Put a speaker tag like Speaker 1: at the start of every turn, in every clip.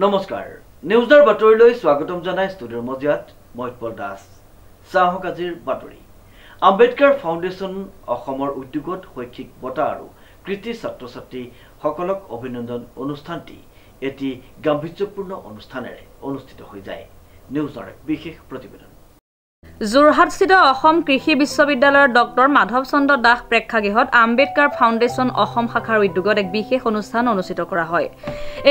Speaker 1: নমস্কাৰ নিউজৰ বাতৰিলৈ স্বাগতম জনাই ষ্টুডিঅ'ৰ মজিয়াত মই উৎপল দাস চাহক আজিৰ বাতৰি আম্বেদকাৰ ফাউণ্ডেশ্যন অসমৰ উদ্যোগত শৈক্ষিক বঁটা আৰু কৃতি ছাত্ৰ-ছাত্ৰীসকলক অভিনন্দন অনুষ্ঠানটি এটি গাম্ভীৰ্যপূৰ্ণ অনুষ্ঠানেৰে অনুষ্ঠিত হৈ যায় নিউজৰ বিশেষ প্ৰতিবেদন
Speaker 2: যোৰহাটস্থিত অসম কৃষি বিশ্ববিদ্যালয়ৰ ডক্টৰ মাধৱ চন্দ্ৰ দাস প্ৰেক্ষাগৃহত আম্বেদকাৰ ফাউণ্ডেশ্যন অসম শাখাৰ উদ্যোগত এক বিশেষ অনুষ্ঠান অনুষ্ঠিত কৰা হয়।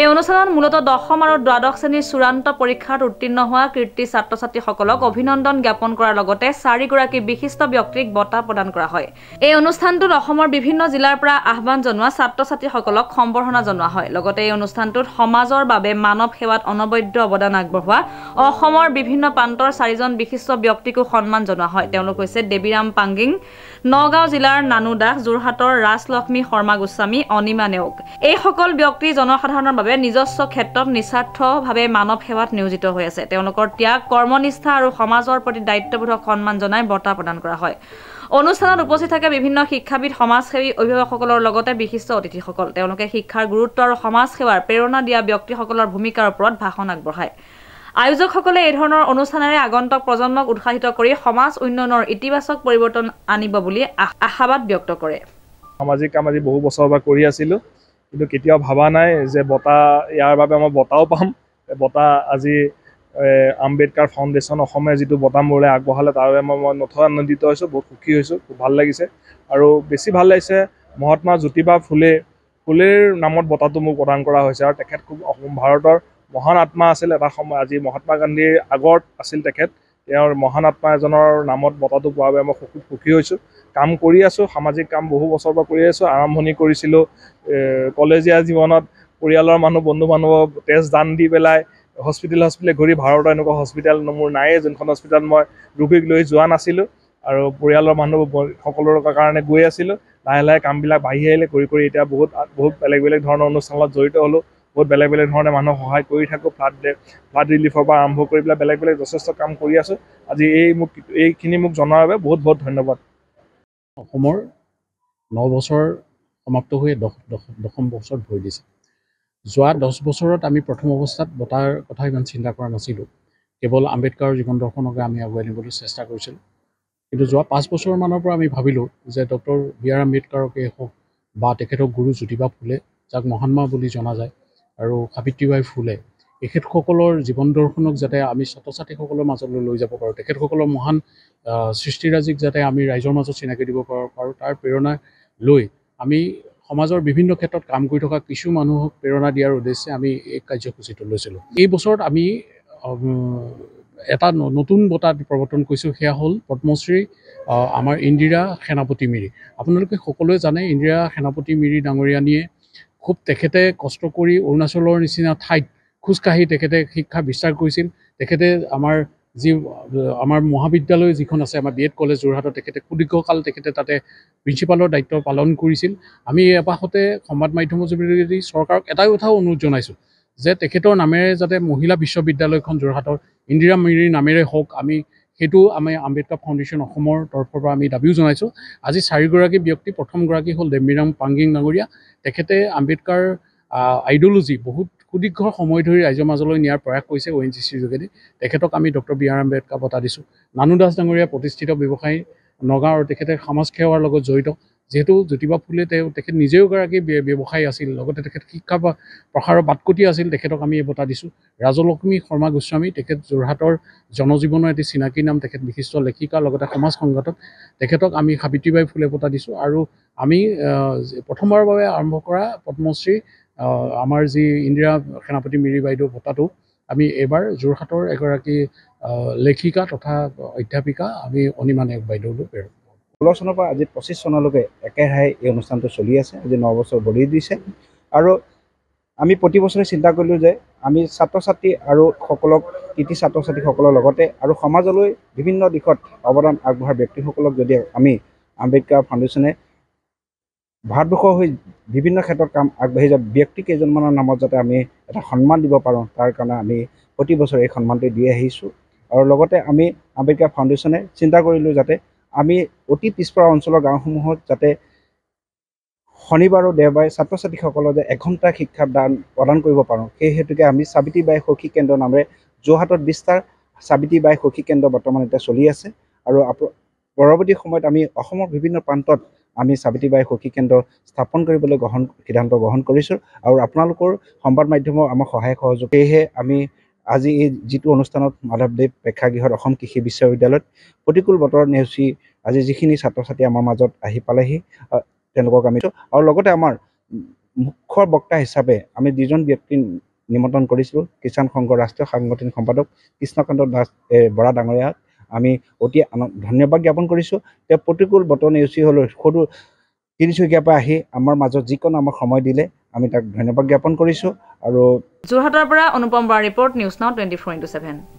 Speaker 2: এই অনুষ্ঠানত মূলতঃ দশম আৰু দ্বাদশ শ্ৰেণীৰ চূড়ান্ত পৰীক্ষাত উত্তীৰ্ণ হোৱা কৃতি ছাত্ৰ-ছাত্ৰীসকলক অভিনন্দন জ্ঞাপন কৰাৰ লগতে 4 গৰাকী বিশিষ্ট ব্যক্তিক বঁটা প্ৰদান কৰা হয়। এই অনুষ্ঠানটোত অসমৰ বিভিন্ন জিলাৰ পৰা আহ্বান জনোৱা ছাত্ৰ-ছাত্ৰীসকলক সম্বৰ্ধনা জনোৱা হয়। লগতে এই অনুষ্ঠানটোত সমাজৰ বাবে মানৱ সেৱাত অনবদ্য অৱদান আগবঢ়োৱা অসমৰ বিভিন্ন প্ৰান্তৰ 4জন বিশিষ্ট ব্যক্তিক সন্মান জনোৱা হয়। তেওঁলোক হৈছে দেৱীৰাম পাংগিং, নগাঁও জিলাৰ নানু দাস, যোৰহাটৰ ৰাজলক্ষ্মী শৰ্মা গোস্বামী, অনিমা নেওগ। এই সকল ব্যক্তি জনসাধাৰণৰ বাবে নিজস্ব ক্ষেত্ৰত নিস্বাৰ্থভাৱে মানৱ সেৱাত নিয়োজিত হৈ আছে। তেওঁলোকৰ ত্যাগ, কৰ্মনিষ্ঠা আৰু সমাজৰ প্ৰতি দায়িত্ববোধক সন্মান জনাই বঁটা প্ৰদান কৰা হয়। অনুষ্ঠানত উপস্থিত থাকে বিভিন্ন শিক্ষাবিদ, সমাজসেৱী, অভিভাৱকসকলৰ লগতে বিশিষ্ট অতিথিসকল। তেওঁলোকে শিক্ষাৰ গুৰুত্ব আৰু সমাজ সেৱাৰ প্ৰেৰণা দিয়া ব্যক্তিসকলৰ ভূমিকাৰ ওপৰত ভাষণ আগবঢ়ায়। আয়োজকসকলে এই ধৰণৰ অনুষ্ঠানেৰে আগন্তুক প্ৰজন্মক উৎসাহিত কৰি সমাজ উন্নয়নৰ ইতিবাচক পৰিৱৰ্তন আনিব বুলি আশাবাদ ব্যক্ত কৰে।
Speaker 3: সামাজিক কাম আজি বহু বছৰৰ পৰা কৰি আছিলোঁ, কিন্তু কেতিয়াও ভাবা নাই যে বঁটা ইয়াৰ বাবে মই বঁটাও পাম। বঁটা আজি আম্বেদকাৰ ফাউণ্ডেশ্যন অসমে যিটো বঁটা মোলৈ আগবঢ়ালে তাৰ বাবে মই নথৈ আনন্দিত হৈছোঁ, বহুত সুখী হৈছোঁ, খুব ভাল লাগিছে। আৰু বেছি ভাল লাগিছে মহাত্মা জ্যোতিবা ফুলেৰ নামত বঁটাটো মোক প্ৰদান কৰা হৈছে। আৰু তেখেত খুব ভাৰতৰ মহান আত্মা আছিল। এটা সময় আজি মহাত্মা গান্ধীৰ আগত আছিল তেখেত, তেওঁৰ মহান আত্মা এজনৰ নামত বঁটাটো পোৱাৰ বাবে মই খুব সুখী হৈছোঁ। কাম কৰি আছোঁ, সামাজিক কাম বহু বছৰৰ পৰা কৰি আছোঁ। আৰম্ভণি কৰিছিলোঁ কলেজীয়া জীৱনত, পৰিয়ালৰ মানুহ, বন্ধু বান্ধৱক তেজ দান দি পেলাই হস্পিটেলে ঘূৰি। ভাৰতৰ এনেকুৱা হস্পিটেল মোৰ নায়েই যোনখন হস্পিটেলত মই ৰোগীক লৈ যোৱা নাছিলোঁ, আৰু পৰিয়ালৰ মানুহ সকলোৰে কাৰণে গৈ আছিলোঁ। লাহে লাহে কামবিলাক বাঢ়ি আহিলে, কৰি এতিয়া বহুত বেলেগ ধৰণৰ অনুষ্ঠানত জড়িত হ'লোঁ। বহুত বেলেগ ধৰণে মানুহক সহায় কৰি থাকোঁ। ফ্লাড ৰিলিফৰ পৰা আৰম্ভ কৰি পেলাই বেলেগ যথেষ্ট কাম কৰি আছোঁ। আজি এইখিনি মোক জনোৱাৰ বাবে বহুত ধন্যবাদ।
Speaker 4: অসমৰ 9 বছৰ সমাপ্ত হৈ দশম বছৰত ভৰি দিছে। যোৱা 10 বছৰত আমি প্ৰথম অৱস্থাত বঁটাৰ কথা ইমান চিন্তা কৰা নাছিলোঁ। কেৱল আম্বেদকাৰৰ জীৱন দৰ্শনকে আমি আগুৱাই নিবলৈ চেষ্টা কৰিছিলোঁ। কিন্তু যোৱা 5 বছৰমানৰ পৰা আমি ভাবিলোঁ যে ডক্টৰ বি.আৰ. আম্বেদকাৰকে হওক বা তেখেতক গুৰু জ্যোতিবা ফুলে, যাক মহাত্মা বুলি জনা যায়, আৰু সাবিত্ৰীবাই ফুলে, তেখেতসকলৰ জীৱন দৰ্শনক যাতে আমি ছাত্ৰ ছাত্ৰীসকলৰ মাজলৈ লৈ যাব পাৰোঁ, তেখেতসকলৰ মহান সৃষ্টিৰাজিক যাতে আমি ৰাইজৰ মাজত চিনাকি দিব পাৰোঁ, তাৰ প্ৰেৰণা লৈ আমি সমাজৰ বিভিন্ন ক্ষেত্ৰত কাম কৰি থকা কিছু মানুহক প্ৰেৰণা দিয়াৰ উদ্দেশ্যে আমি এই কাৰ্যসূচীটো লৈছিলোঁ। এই বছৰত আমি এটা নতুন বঁটা প্ৰৱৰ্তন কৰিছোঁ, সেয়া হ'ল পদ্মশ্ৰী আমাৰ ইন্দিৰা সেনাপতি মিৰি। আপোনালোকে সকলোৱে জানে ইন্দিৰা সেনাপতি মিৰি ডাঙৰীয়ানীয়ে তেখেতে কষ্ট কৰি অৰুণাচলৰ নিচিনা ঠাইত খোজকাঢ়ি তেখেতে শিক্ষা বিস্তাৰ কৰিছিল। তেখেতে আমাৰ মহাবিদ্যালয় যিখন আছে, আমাৰ B.Ed কলেজ যোৰহাটত, তেখেতে সুদীৰ্ঘকাল তেখেতে তাতে প্ৰিন্সিপালৰ দায়িত্ব পালন কৰিছিল। আমি এপাশতে সংবাদ মাধ্যমৰ জৰিয়তে চৰকাৰক এটাই কথাও অনুৰোধ জনাইছোঁ যে তেখেতৰ নামেৰে যাতে মহিলা বিশ্ববিদ্যালয়খন যোৰহাটৰ ইন্দিৰা মিৰিৰ নামেৰে হওক, সেইটো আমি আম্বেদকাৰ ফাউণ্ডেশ্যন অসমৰ তৰফৰ পৰা আমি দাবীও জনাইছোঁ। আজি 4 গৰাকী ব্যক্তি, প্ৰথমগৰাকী হ'ল দেৱীৰাম পাংগিং ডাঙৰীয়া। তেখেতে আম্বেদকাৰ আইডিঅ'লজি বহুত সুদীৰ্ঘ সময় ধৰি ৰাইজৰ মাজলৈ নিয়াৰ প্ৰয়াস কৰিছে ONGCৰ যোগেদি। তেখেতক আমি ডক্টৰ বি.আৰ. আম্বেদকাৰ বঁটা দিছোঁ। নানু দাস ডাঙৰীয়া প্ৰতিষ্ঠিত ব্যৱসায়ী, নগাঁৱৰ, তেখেতে সমাজ সেৱাৰ লগত জড়িত। যিহেতু জ্যোতিবা ফুলে তেখেত নিজেও এগৰাকী ব্যৱসায়ী আছিল, লগতে তেখেত শিক্ষা প্ৰসাৰৰ বাটকটি আছিল, তেখেতক আমি এই বঁটা দিছোঁ। ৰাজলক্ষ্মী শৰ্মা গোস্বামী, তেখেত যোৰহাটৰ জনজীৱনৰ এটি চিনাকি নাম, তেখেত বিশিষ্ট লেখিকা, লগতে সমাজ সংঘাতক, তেখেতক আমি সাবিত্ৰীবাই ফুলে বঁটা দিছোঁ। আৰু আমি প্ৰথমবাৰৰ বাবে আৰম্ভ কৰা পদ্মশ্ৰী আমাৰ যি ইন্দিৰা সেনাপতি মিৰি বাইদেউ বঁটাটো আমি এইবাৰ যোৰহাটৰ এগৰাকী লেখিকা তথা অধ্যাপিকা আমি অনিমা নেওগ বাইদেউলৈ প্ৰেৰণ কৰোঁ।
Speaker 5: 16 চনৰ পৰা আজি 25 চনলৈকে একেৰাহে এই অনুষ্ঠানটো চলি আছে। আজি 9 বছৰ ভৰি দিছে। আৰু আমি প্ৰতি বছৰে চিন্তা কৰিলোঁ যে আমি ছাত্ৰ ছাত্ৰী আৰু কৃতি ছাত্ৰ ছাত্ৰীসকলৰ লগতে আৰু সমাজলৈ বিভিন্ন দিশত অৱদান আগবঢ়োৱা ব্যক্তিসকলক যদি আমি আম্বেদকাৰ ফাউণ্ডেশ্যনে ভাৰতবৰ্ষৰ হৈ বিভিন্ন ক্ষেত্ৰত কাম আগবাঢ়ি যোৱা ব্যক্তি কেইজনমানৰ নামত যাতে আমি এটা সন্মান দিব পাৰোঁ, তাৰ কাৰণে আমি প্ৰতি বছৰে এই সন্মানটো দি আহিছোঁ। আৰু লগতে আমি আম্বেদকাৰ ফাউণ্ডেশ্যনে চিন্তা কৰিলোঁ যাতে আমি অতি পিছপৰা অঞ্চলৰ গাঁওসমূহত যাতে শনিবাৰ আৰু দেওবাৰে ছাত্ৰ ছাত্ৰীসকলৰ যে এঘণ্টাৰ শিক্ষা প্ৰদান কৰিব পাৰোঁ সেই হেতুকে আমি সাবিত্ৰীবাই সখী কেন্দ্ৰ নামেৰে যোৰহাটত 20টাৰ সাবিত্ৰীবাই সখী কেন্দ্ৰ বৰ্তমান এতিয়া চলি আছে আৰু পৰৱৰ্তী সময়ত আমি অসমৰ বিভিন্ন প্ৰান্তত আমি সাবিত্ৰীবাই সখী কেন্দ্ৰ স্থাপন কৰিবলৈ সিদ্ধান্ত গ্ৰহণ কৰিছোঁ আৰু আপোনালোকৰ সংবাদ মাধ্যমৰ আমাৰ সহায় সহযোগ সেয়েহে আমি আজি এই যিটো অনুষ্ঠানত মাধৱদেৱ প্ৰেক্ষাগৃহত অসম কৃষি বিশ্ববিদ্যালয়ত প্ৰতিকূল বতৰ নেওচি আজি যিখিনি ছাত্ৰ ছাত্ৰী আমাৰ মাজত আহি পালেহি তেওঁলোকক আমি আৰু লগতে আমাৰ মুখ্য বক্তা হিচাপে আমি দুজন ব্যক্তি নিমন্ত্ৰণ কৰিছিলোঁ কিষাণ সংঘৰ ৰাষ্ট্ৰীয় সাংগঠনিক সম্পাদক কৃষ্ণকান্ত দাস বৰা ডাঙৰীয়াক আমি অতি ধন্যবাদ জ্ঞাপন কৰিছোঁ তেওঁ প্ৰতিকূল বতৰ নেওচি হ'লেও সৰু তিনিচুকীয়াৰ পৰা আহি আমাৰ মাজত যিকোনো আমাক সময় দিলে আমি তাক ধন্যবাদ জ্ঞাপন কৰিছোঁ আৰু
Speaker 2: যোৰহাটৰ পৰা অনুপম বৰা ৰিপৰ্ট নিউজ নাও 24/7